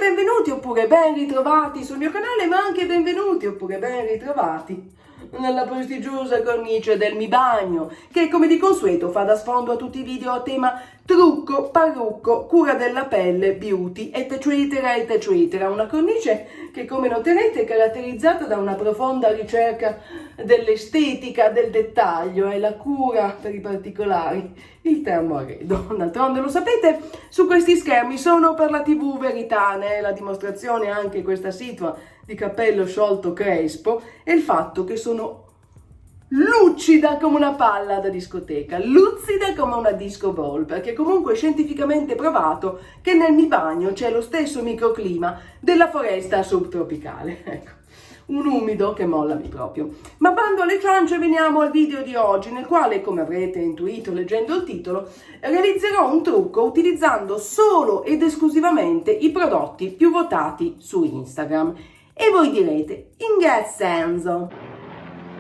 benvenuti oppure ben ritrovati sul mio canale, ma anche benvenuti oppure ben ritrovati nella prestigiosa cornice del Mi Bagno, che come di consueto fa da sfondo a tutti i video a tema trucco, parrucco, cura della pelle, beauty, eccetera, eccetera. Una cornice che, come noterete, è caratterizzata da una profonda ricerca dell'estetica, del dettaglio e la cura per i particolari, il termoarredo. D'altronde lo sapete, su questi schermi sono per la TV Verità, ne è la dimostrazione anche questa situa di capello sciolto crespo e il fatto che sono lucida come una palla da discoteca, lucida come una disco ball, perché comunque è scientificamente provato che nel Mi Bagno c'è lo stesso microclima della foresta subtropicale. Ecco, un umido che mollami proprio. Ma bando alle ciance, veniamo al video di oggi, nel quale, come avrete intuito leggendo il titolo, realizzerò un trucco utilizzando solo ed esclusivamente i prodotti più votati su Instagram. E voi direte, in che senso?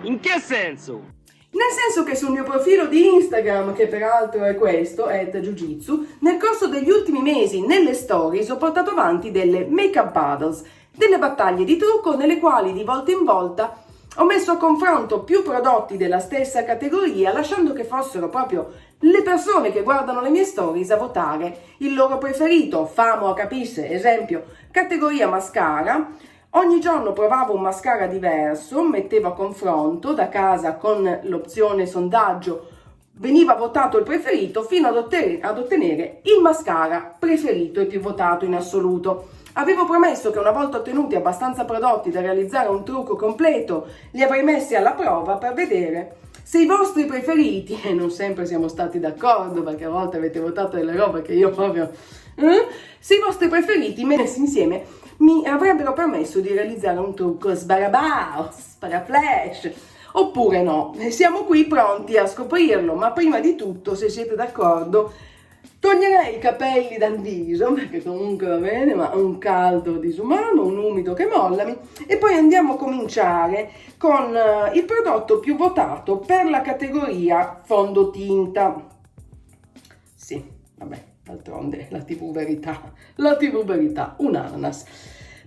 In che senso? Nel senso che sul mio profilo di Instagram, che peraltro è questo, @jiu-jitsu, nel corso degli ultimi mesi nelle stories ho portato avanti delle make-up battles, delle battaglie di trucco nelle quali di volta in volta ho messo a confronto più prodotti della stessa categoria, lasciando che fossero proprio le persone che guardano le mie stories a votare il loro preferito. Famo a capisse, esempio, categoria mascara. Ogni giorno provavo un mascara diverso, mettevo a confronto da casa con l'opzione sondaggio, veniva votato il preferito fino ad ottenere il mascara preferito e più votato in assoluto. Avevo promesso che una volta ottenuti abbastanza prodotti da realizzare un trucco completo, li avrei messi alla prova per vedere se i vostri preferiti, e non sempre siamo stati d'accordo perché a volte avete votato delle robe che io proprio... se i vostri preferiti messi insieme mi avrebbero permesso di realizzare un trucco sbarabao, sparaflash, oppure no. Siamo qui pronti a scoprirlo, ma prima di tutto, se siete d'accordo, toglierei i capelli dal viso, perché comunque va bene, ma un caldo disumano, un umido che mollami, e poi andiamo a cominciare con il prodotto più votato per la categoria fondotinta. Sì, vabbè. D'altronde la TV Verità, un ananas.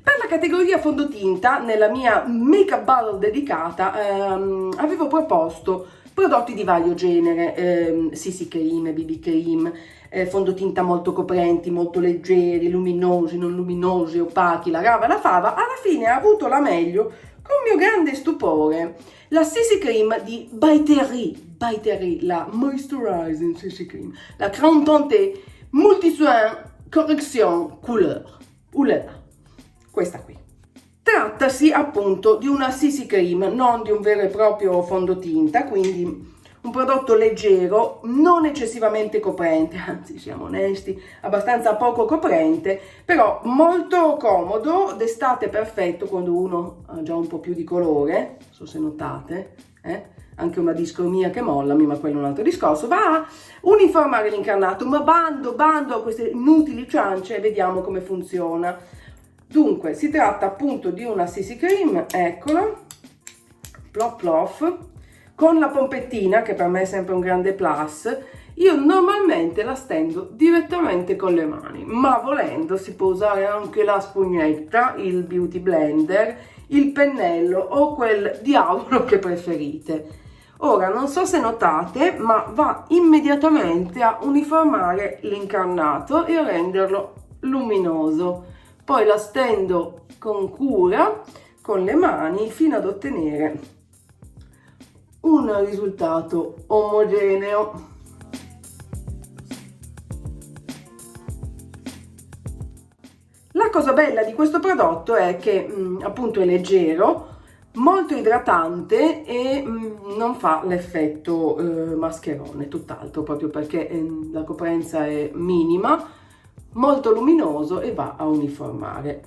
Per la categoria fondotinta, nella mia make-up battle dedicata, avevo proposto prodotti di vario genere, CC cream, BB cream, fondotinta molto coprenti, molto leggeri, luminosi, non luminosi, opachi, la rava, la fava. Alla fine ha avuto la meglio, con mio grande stupore, la CC cream di By Terry, la Moisturizing CC cream, la Crème Teintée Multisoin Correction Couleur. Questa qui. Trattasi appunto di una CC cream, non di un vero e proprio fondotinta, quindi un prodotto leggero, non eccessivamente coprente, anzi siamo onesti, abbastanza poco coprente, però molto comodo, d'estate perfetto quando uno ha già un po' più di colore, non so se notate, anche una discromia che mollami, ma quello è un altro discorso. Va a uniformare l'incarnato, ma bando a queste inutili ciance e vediamo come funziona. Dunque, si tratta appunto di una CC cream, eccola, plof plof, con la pompettina, che per me è sempre un grande plus. Io normalmente la stendo direttamente con le mani, ma volendo si può usare anche la spugnetta, il beauty blender, il pennello o quel diavolo che preferite. Ora, non so se notate, ma va immediatamente a uniformare l'incarnato e a renderlo luminoso. Poi la stendo con cura, con le mani, fino ad ottenere un risultato omogeneo. La cosa bella di questo prodotto è che appunto è leggero, molto idratante e non fa l'effetto mascherone, tutt'altro, proprio perché la coprenza è minima, molto luminoso e va a uniformare.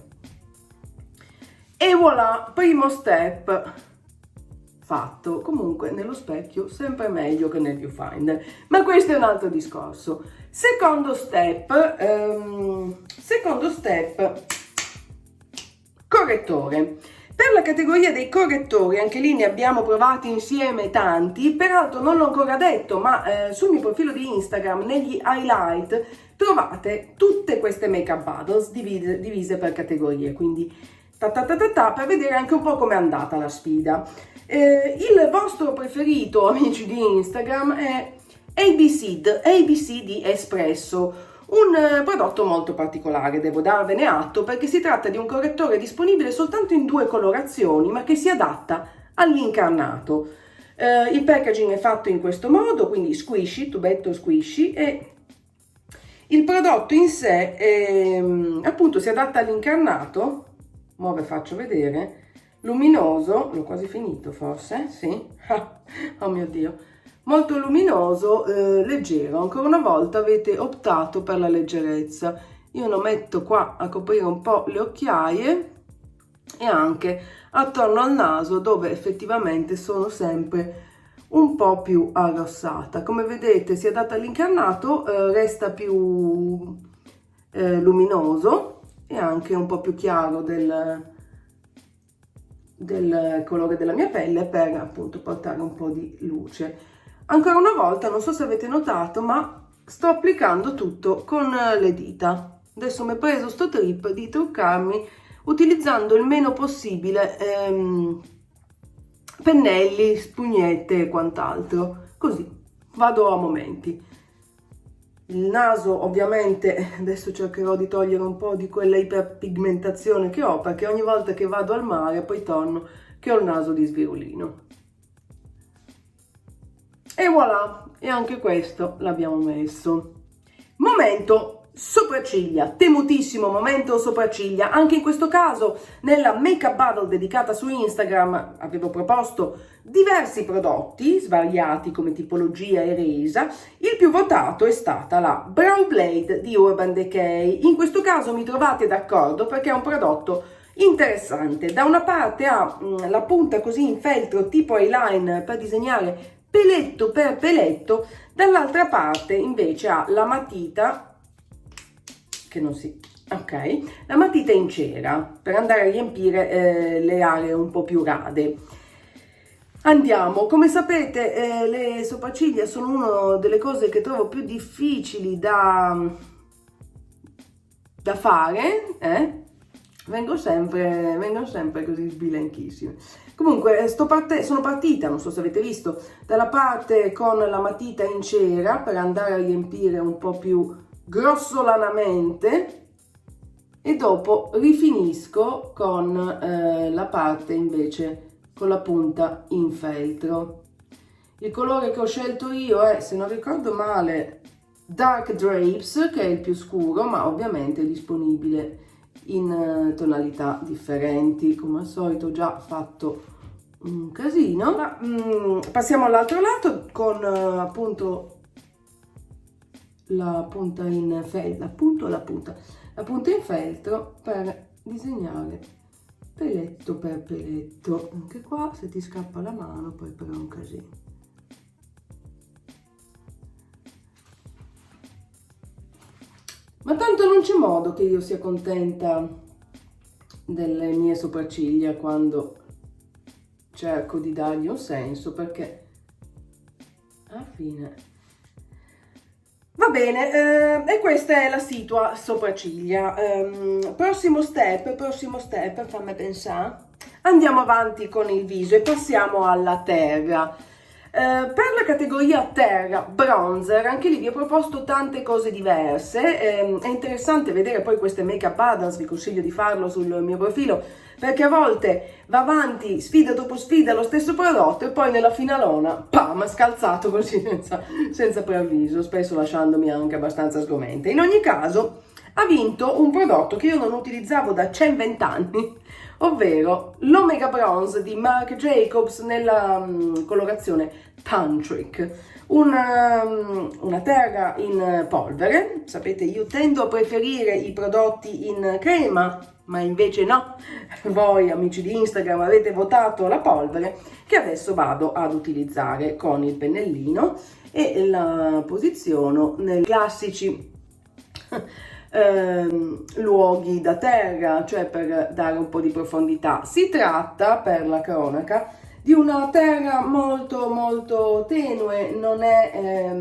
E voilà, primo step fatto. Comunque nello specchio sempre meglio che nel viewfinder, ma questo è un altro discorso. Secondo step, correttore. Per la categoria dei correttori, anche lì ne abbiamo provati insieme tanti, peraltro non l'ho ancora detto, ma sul mio profilo di Instagram, negli highlight, trovate tutte queste Makeup Battles divise per categorie, quindi per vedere anche un po' com'è andata la sfida. Il vostro preferito, amici di Instagram, è ABC di Espresso, un prodotto molto particolare, devo darvene atto, perché si tratta di un correttore disponibile soltanto in 2 colorazioni, ma che si adatta all'incarnato. Il packaging è fatto in questo modo, quindi squishy, tubetto squishy, e il prodotto in sé appunto si adatta all'incarnato. Ora vi faccio vedere, luminoso, l'ho quasi finito forse, sì, oh mio Dio, molto luminoso, leggero. Ancora una volta avete optato per la leggerezza. Io lo metto qua a coprire un po' le occhiaie e anche attorno al naso, dove effettivamente sono sempre un po' più arrossata. Come vedete si adatta all'incarnato, resta più luminoso e anche un po' più chiaro del colore della mia pelle, per appunto portare un po' di luce. Ancora una volta, non so se avete notato, ma sto applicando tutto con le dita. Adesso mi è preso sto trip di truccarmi utilizzando il meno possibile pennelli, spugnette e quant'altro. Così vado a momenti. Il naso ovviamente adesso cercherò di togliere un po' di quella iperpigmentazione che ho, perché ogni volta che vado al mare poi torno che ho il naso di svirolino. E voilà, e anche questo l'abbiamo messo. Momento sopracciglia, temutissimo momento sopracciglia. Anche in questo caso nella Makeup Battle dedicata su Instagram avevo proposto diversi prodotti svariati come tipologia e resa. Il più votato è stata la Brow Blade di Urban Decay. In questo caso mi trovate d'accordo perché è un prodotto interessante. Da una parte ha la punta così in feltro tipo eyeliner per disegnare peletto per peletto, dall'altra parte invece ha la matita che non si... ok, la matita in cera per andare a riempire le aree un po' più rade. Andiamo, come sapete le sopracciglia sono una delle cose che trovo più difficili da fare, vengo sempre così sbilenchissima. Comunque sono partita, non so se avete visto, dalla parte con la matita in cera per andare a riempire un po' più grossolanamente, e dopo rifinisco con la parte invece con la punta in feltro. Il colore che ho scelto io è, se non ricordo male, Dark Drapes, che è il più scuro, ma ovviamente è disponibile in tonalità differenti. Come al solito ho già fatto un casino. Ma, passiamo all'altro lato con appunto la punta in feltro, la punta in feltro per disegnare peletto per peletto. Anche qua se ti scappa la mano poi però è un casino. Ma tanto non c'è modo che io sia contenta delle mie sopracciglia quando cerco di dargli un senso, perché alla fine va bene. E questa è la situa sopracciglia. Prossimo step, fammi pensare. Andiamo avanti con il viso e passiamo alla terra. Per la categoria terra bronzer, anche lì vi ho proposto tante cose diverse. È interessante vedere poi queste Makeup Battles, vi consiglio di farlo sul mio profilo, perché a volte va avanti sfida dopo sfida lo stesso prodotto e poi nella finalona, pam, scalzato così senza preavviso, spesso lasciandomi anche abbastanza sgomenta. In ogni caso ha vinto un prodotto che io non utilizzavo da 120 anni, ovvero l'Omega Bronze di Marc Jacobs nella colorazione Tantric, una terra in polvere. Sapete, io tendo a preferire i prodotti in crema, ma invece no, voi amici di Instagram avete votato la polvere, che adesso vado ad utilizzare con il pennellino e la posiziono nei classici luoghi da terra, cioè per dare un po' di profondità. Si tratta, per la cronaca, di una terra molto tenue, non è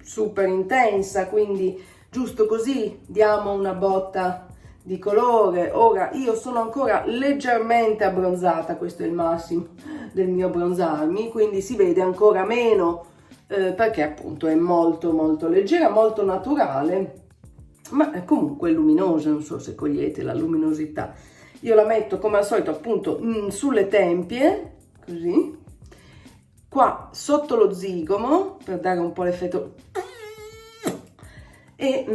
super intensa, quindi giusto così diamo una botta di colore. Ora io sono ancora leggermente abbronzata, questo è il massimo del mio abbronzarmi, quindi si vede ancora meno perché appunto è molto molto leggera, molto naturale, ma è comunque luminosa, non so se cogliete la luminosità. Io la metto come al solito appunto sulle tempie, così, qua sotto lo zigomo per dare un po' l'effetto, e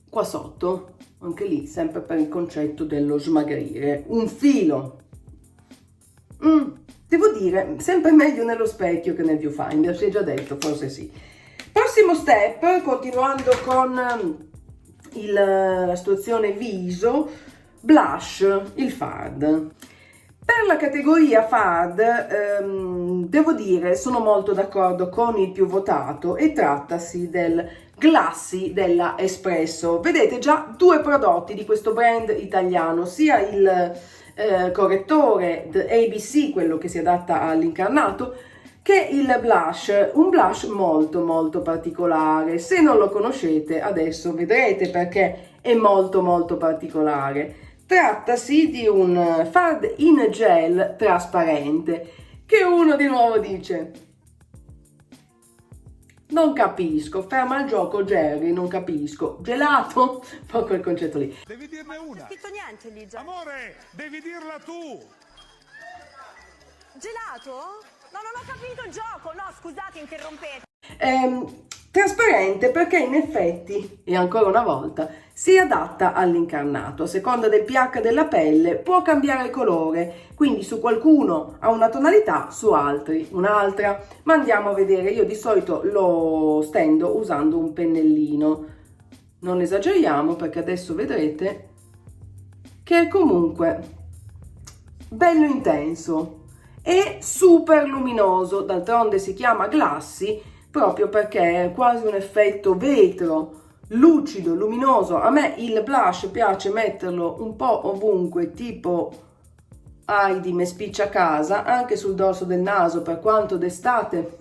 qua sotto, anche lì sempre per il concetto dello smagrire, un filo. Devo dire, sempre meglio nello specchio che nel viewfinder, si è già detto, forse sì. Prossimo step, continuando con la situazione viso, blush, il fard. Per la categoria fard, devo dire, sono molto d'accordo con il più votato e trattasi del Glassy della Espresso. Vedete già due prodotti di questo brand italiano, sia il correttore ABC, quello che si adatta all'incarnato, che il blush, un blush molto molto particolare. Se non lo conoscete adesso vedrete perché è molto molto particolare. Trattasi di un fard in gel trasparente, che uno di nuovo dice: non capisco, ferma il gioco Jerry, non capisco, gelato? Fa quel concetto lì. Devi dirne una. Non ho scritto niente lì già. Amore, devi dirla tu. Gelato? No, non ho capito il gioco. No, scusate, interrompete. Trasparente perché in effetti, e ancora una volta, si adatta all'incarnato. A seconda del pH della pelle può cambiare il colore, quindi su qualcuno ha una tonalità, su altri un'altra. Ma andiamo a vedere, io di solito lo stendo usando un pennellino. Non esageriamo perché adesso vedrete che è comunque bello intenso e super luminoso. D'altronde si chiama Glassy proprio perché è quasi un effetto vetro, lucido, luminoso. A me il blush piace metterlo un po' ovunque, tipo Heidi me spiccia a casa, anche sul dorso del naso, per quanto d'estate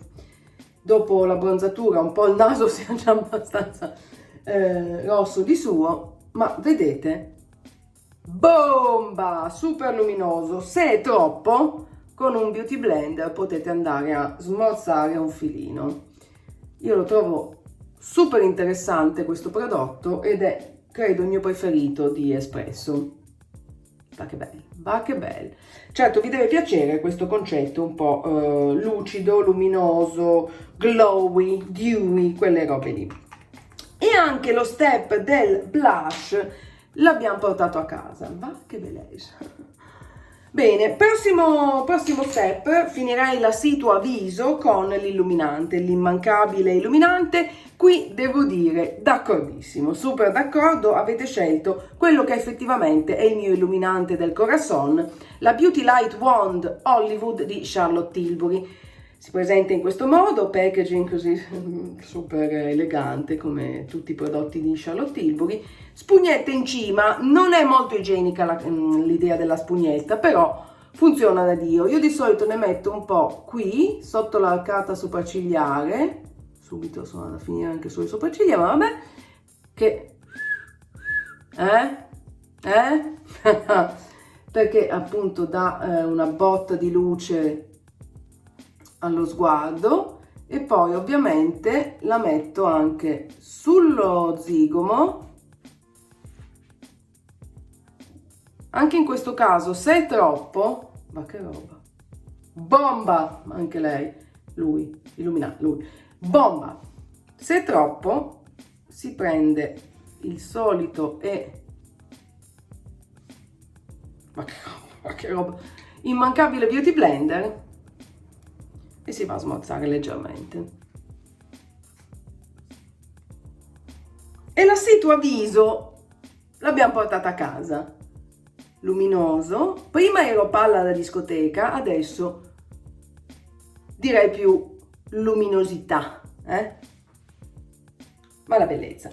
dopo la bronzatura un po' il naso sia già abbastanza rosso di suo, ma vedete? Bomba! Super luminoso. Se è troppo, con un beauty blender potete andare a smorzare un filino. Io lo trovo super interessante questo prodotto ed è, credo, il mio preferito di Espresso. Va che bello, va che bello. Certo, vi deve piacere questo concetto un po' lucido, luminoso, glowy, dewy, quelle robe lì. E anche lo step del blush l'abbiamo portato a casa. Va che bellezza. Bene, prossimo step, finirei la situa viso con l'illuminante, l'immancabile illuminante. Qui devo dire d'accordissimo, super d'accordo, avete scelto quello che effettivamente è il mio illuminante del corazon, la Beauty Light Wand Hollywood di Charlotte Tilbury. Si presenta in questo modo, packaging così super elegante come tutti i prodotti di Charlotte Tilbury, spugnetta in cima. Non è molto igienica l'idea della spugnetta, però funziona da Dio. Io di solito ne metto un po' qui, sotto l'arcata sopraccigliare, subito sono andata a finire anche sulle sopracciglia, ma vabbè, che... perché appunto dà una botta di luce allo sguardo. E poi ovviamente la metto anche sullo zigomo. Anche in questo caso, se è troppo, ma che roba, bomba, anche lei, lui, illuminato, lui, bomba. Se è troppo, si prende il solito ma che roba, immancabile beauty blender e si va a smorzare leggermente. E la situa viso l'abbiamo portata a casa. Luminoso. Prima ero palla da discoteca, adesso direi più luminosità, ma la bellezza.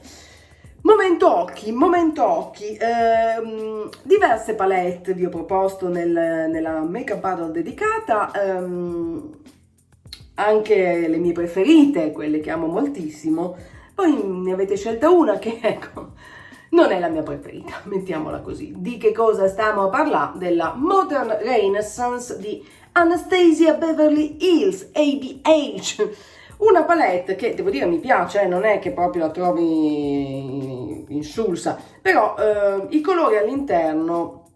Momento occhi, diverse palette vi ho proposto nella make up battle dedicata, anche le mie preferite, quelle che amo moltissimo, Poi ne avete scelta una che, ecco, non è la mia preferita, mettiamola così. Di che cosa stiamo a parlare? Della Modern Renaissance di Anastasia Beverly Hills, ABH. Una palette che, devo dire, mi piace, non è che proprio la trovi insulsa, però i colori all'interno,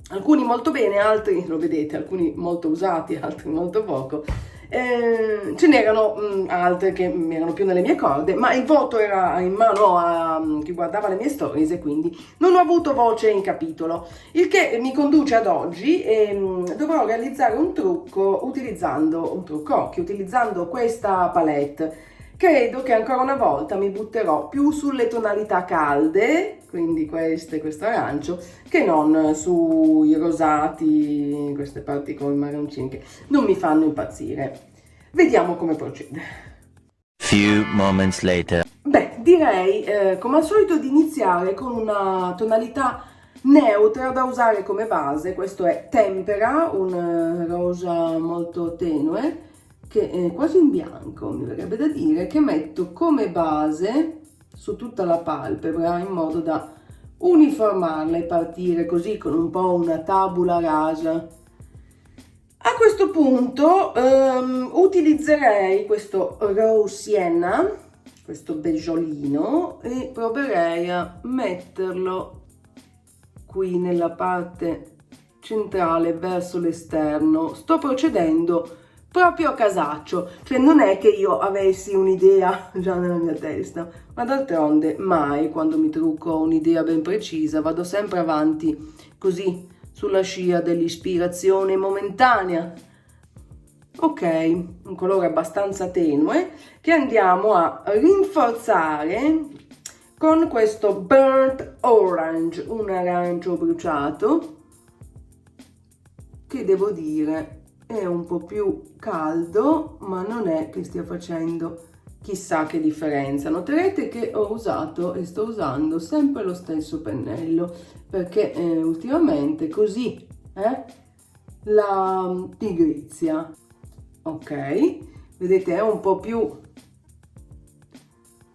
alcuni molto bene, altri, lo vedete, alcuni molto usati, altri molto poco. Ce n'erano altre che erano più nelle mie corde, ma il voto era in mano a chi guardava le mie stories e quindi non ho avuto voce in capitolo, il che mi conduce ad oggi e dovrò realizzare un trucco utilizzando questa palette. Credo che ancora una volta mi butterò più sulle tonalità calde, quindi questo arancio, che non sui rosati, queste parti con i marroncini che non mi fanno impazzire. Vediamo come procede. Few moments later. Beh, direi come al solito di iniziare con una tonalità neutra da usare come base. Questo è Tempera, un rosa molto tenue, che è quasi in bianco, mi verrebbe da dire, che metto come base su tutta la palpebra in modo da uniformarla e partire così con un po' una tabula rasa. A questo punto utilizzerei questo Rose Sienna, questo beggiolino, e proverei a metterlo qui nella parte centrale verso l'esterno. Sto procedendo proprio a casaccio, cioè non è che io avessi un'idea già nella mia testa, ma d'altronde mai quando mi trucco ho un'idea ben precisa, vado sempre avanti così sulla scia dell'ispirazione momentanea. Ok, un colore abbastanza tenue che andiamo a rinforzare con questo Burnt Orange, un arancio bruciato che devo dire è un po' più caldo, ma non è che stia facendo chissà che differenza. Noterete che ho usato e sto usando sempre lo stesso pennello, perché ultimamente così la pigrizia. Ok, vedete è un po' più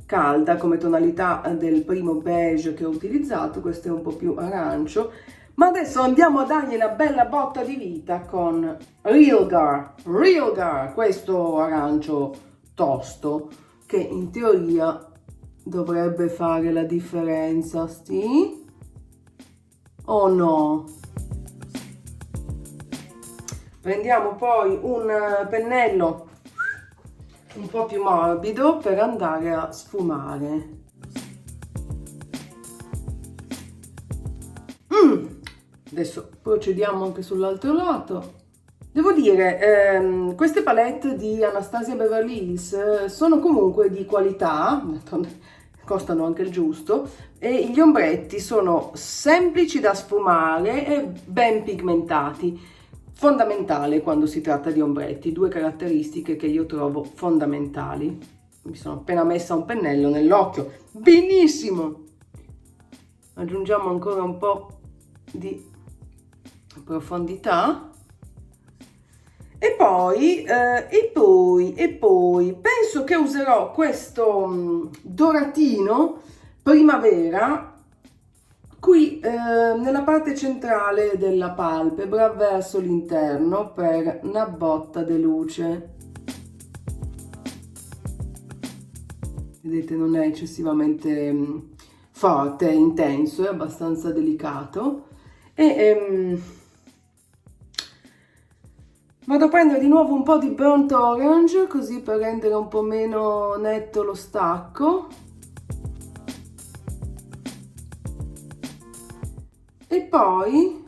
calda come tonalità del primo beige che ho utilizzato, questo è un po' più arancio. Ma adesso andiamo a dargli una bella botta di vita con Realgar, questo arancio tosto che in teoria dovrebbe fare la differenza, sì? O no? Prendiamo poi un pennello un po' più morbido per andare a sfumare. Adesso procediamo anche sull'altro lato. Devo dire, queste palette di Anastasia Beverly Hills sono comunque di qualità, costano anche il giusto, e gli ombretti sono semplici da sfumare e ben pigmentati. Fondamentale quando si tratta di ombretti, due caratteristiche che io trovo fondamentali. Mi sono appena messa un pennello nell'occhio, benissimo! Aggiungiamo ancora un po' di profondità e poi penso che userò questo doratino primavera qui nella parte centrale della palpebra verso l'interno per una botta di luce. Vedete, non è eccessivamente forte, intenso, è abbastanza delicato. E vado a prendere di nuovo un po' di Burnt Orange, così per rendere un po' meno netto lo stacco. E poi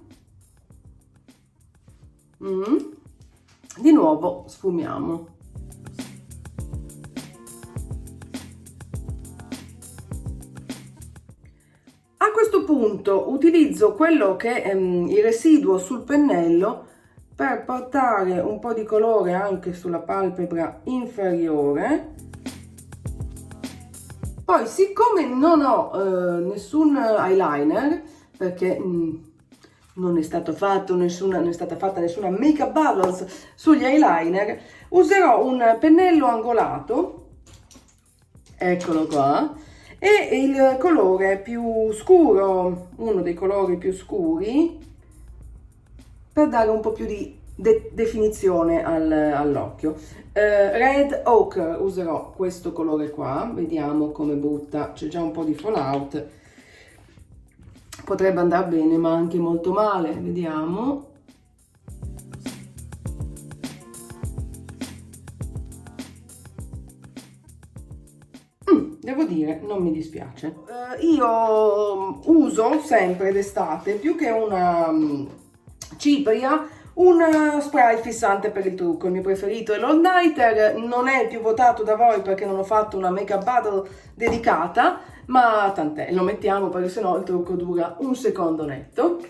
di nuovo sfumiamo. A questo punto utilizzo quello che è il residuo sul pennello per portare un po' di colore anche sulla palpebra inferiore. Poi, siccome non ho nessun eyeliner, perché non è stata fatta nessuna make up balance sugli eyeliner, userò un pennello angolato eccolo qua, e il colore più scuro, uno dei colori più scuri, per dare un po' più di definizione all'occhio. Red Ochre, userò questo colore qua, vediamo come butta, c'è già un po' di fallout, potrebbe andare bene ma anche molto male, vediamo. Devo dire, non mi dispiace. Io uso sempre d'estate, più che una cipria, un spray fissante per il trucco. Il mio preferito è l'All Nighter, non è il più votato da voi perché non ho fatto una make-up battle dedicata, ma tant'è, lo mettiamo perché sennò il trucco dura un secondo netto.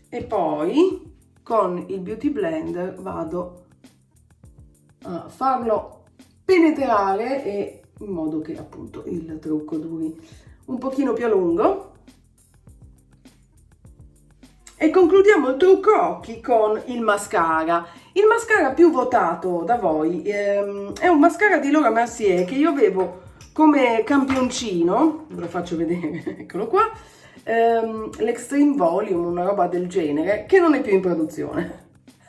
E poi con il Beauty Blender vado a farlo penetrare e in modo che appunto il trucco duri un pochino più a lungo. E concludiamo il trucco occhi con il mascara. Il mascara più votato da voi è un mascara di Laura Mercier che io avevo come campioncino, ve lo faccio vedere, eccolo qua, l'Extreme Volume, una roba del genere, che non è più in produzione.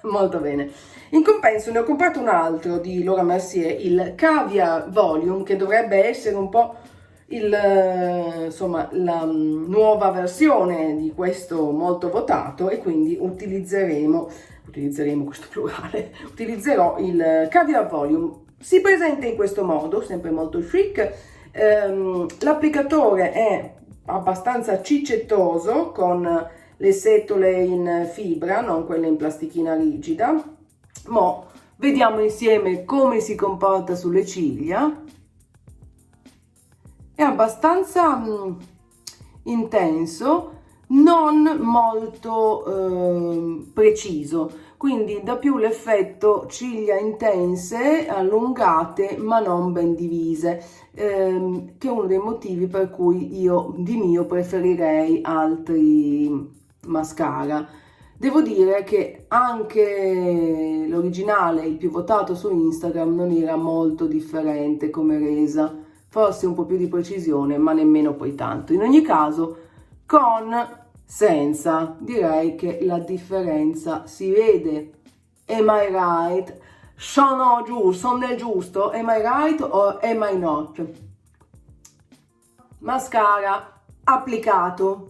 Molto bene. In compenso ne ho comprato un altro di Laura Mercier, il Caviar Volume, che dovrebbe essere un po' insomma, la nuova versione di questo molto votato, e quindi utilizzeremo questo plurale, utilizzerò il Caviar Volume. Si presenta in questo modo, sempre molto chic. L'applicatore è abbastanza cicettoso, con le setole in fibra, non quelle in plastichina rigida. Mo vediamo insieme come si comporta sulle ciglia. È abbastanza intenso, non molto preciso, quindi dà più l'effetto ciglia intense, allungate ma non ben divise, che è uno dei motivi per cui io di mio preferirei altri mascara. Devo dire che anche l'originale, il più votato su Instagram, non era molto differente come resa, forse un po' più di precisione, ma nemmeno poi tanto. In ogni caso, senza, direi che la differenza si vede. Am I right? Sono nel giusto? Am I right or am I not? Mascara applicato.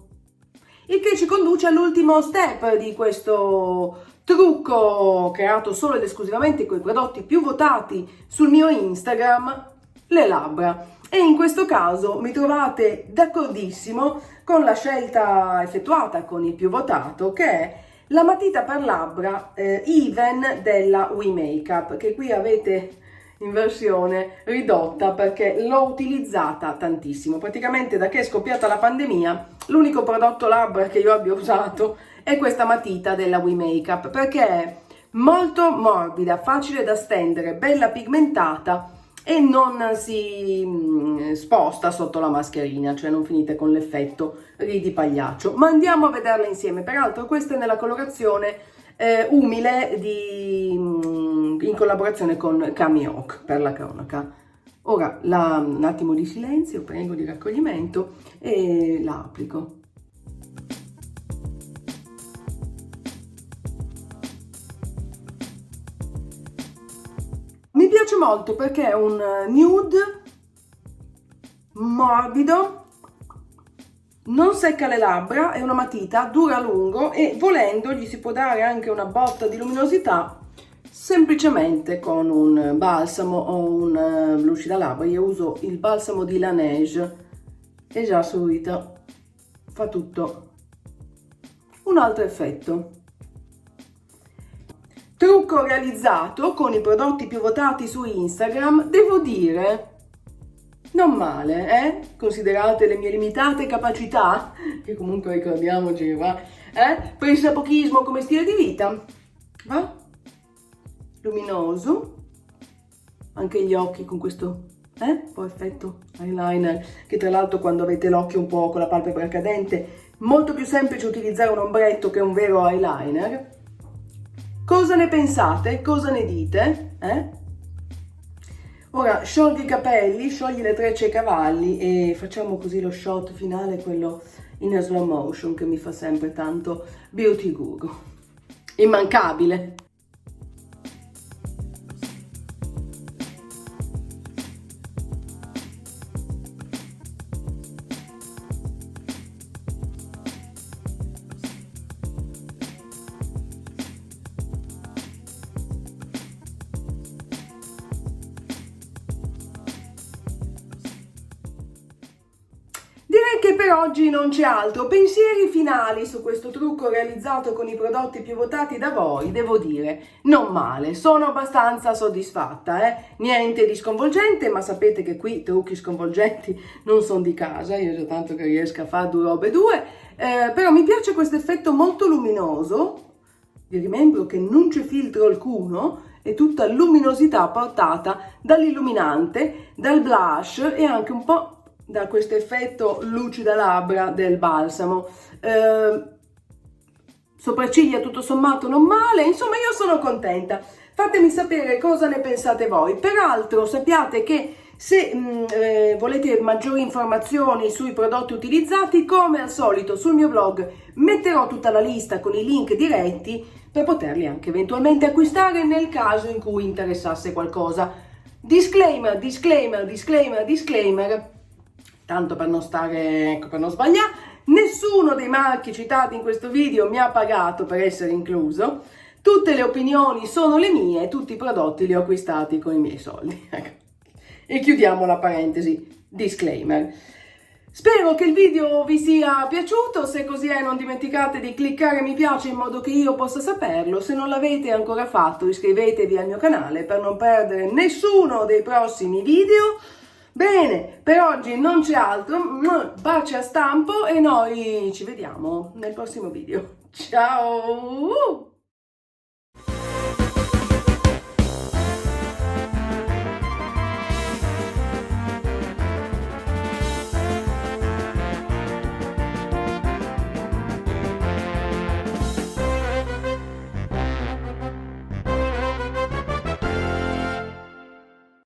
Il che ci conduce all'ultimo step di questo trucco creato solo ed esclusivamente con i prodotti più votati sul mio Instagram, le labbra. E in questo caso mi trovate d'accordissimo con la scelta effettuata con il più votato, che è la matita per labbra Even della We Makeup, che qui avete in versione ridotta perché l'ho utilizzata tantissimo. Praticamente da che è scoppiata la pandemia, l'unico prodotto labbra che io abbia usato è questa matita della We Makeup, perché è molto morbida, facile da stendere, bella pigmentata e non si sposta sotto la mascherina, cioè non finite con l'effetto ridi pagliaccio. Ma andiamo a vederla insieme. Peraltro questa è nella colorazione umile in collaborazione con Camioc, per la cronaca. Ora un attimo di silenzio, prego, di raccoglimento, e la applico. Mi piace molto perché è un nude morbido, non secca le labbra, è una matita, dura a lungo e volendo gli si può dare anche una botta di luminosità semplicemente con un balsamo o un lucidalabbra. Io uso il balsamo di Laneige e già subito fa tutto un altro effetto. Trucco realizzato con i prodotti più votati su Instagram, devo dire, non male, considerate le mie limitate capacità, che comunque ricordiamoci, pressapochismo come stile di vita, va? Luminoso, anche gli occhi con questo perfetto eyeliner, che tra l'altro quando avete l'occhio un po' con la palpebra cadente, molto più semplice utilizzare un ombretto che un vero eyeliner. Cosa ne pensate? Cosa ne dite? Ora sciogli i capelli, sciogli le trecce ai cavalli e facciamo così lo shot finale, quello in slow motion che mi fa sempre tanto Beauty Guru. Immancabile. Direi che per oggi non c'è altro. Pensieri finali su questo trucco realizzato con i prodotti più votati da voi, devo dire, non male, sono abbastanza soddisfatta, Niente di sconvolgente, ma sapete che qui trucchi sconvolgenti non sono di casa, io già tanto che riesco a fare due robe due, però mi piace questo effetto molto luminoso, vi rimembro che non c'è filtro alcuno, è tutta luminosità portata dall'illuminante, dal blush e anche un po' da questo effetto lucida labbra del balsamo. Sopracciglia tutto sommato non male, insomma io sono contenta. Fatemi sapere cosa ne pensate voi. Peraltro sappiate che se volete maggiori informazioni sui prodotti utilizzati, come al solito sul mio blog metterò tutta la lista con i link diretti per poterli anche eventualmente acquistare nel caso in cui interessasse qualcosa. Disclaimer, disclaimer, disclaimer, disclaimer. Tanto per non stare, ecco, per non sbagliare, nessuno dei marchi citati in questo video mi ha pagato per essere incluso, tutte le opinioni sono le mie, tutti i prodotti li ho acquistati con i miei soldi. E chiudiamo la parentesi, disclaimer. Spero che il video vi sia piaciuto, se così è non dimenticate di cliccare mi piace in modo che io possa saperlo, se non l'avete ancora fatto iscrivetevi al mio canale per non perdere nessuno dei prossimi video. Bene, per oggi non c'è altro, baci a stampo e noi ci vediamo nel prossimo video. Ciao!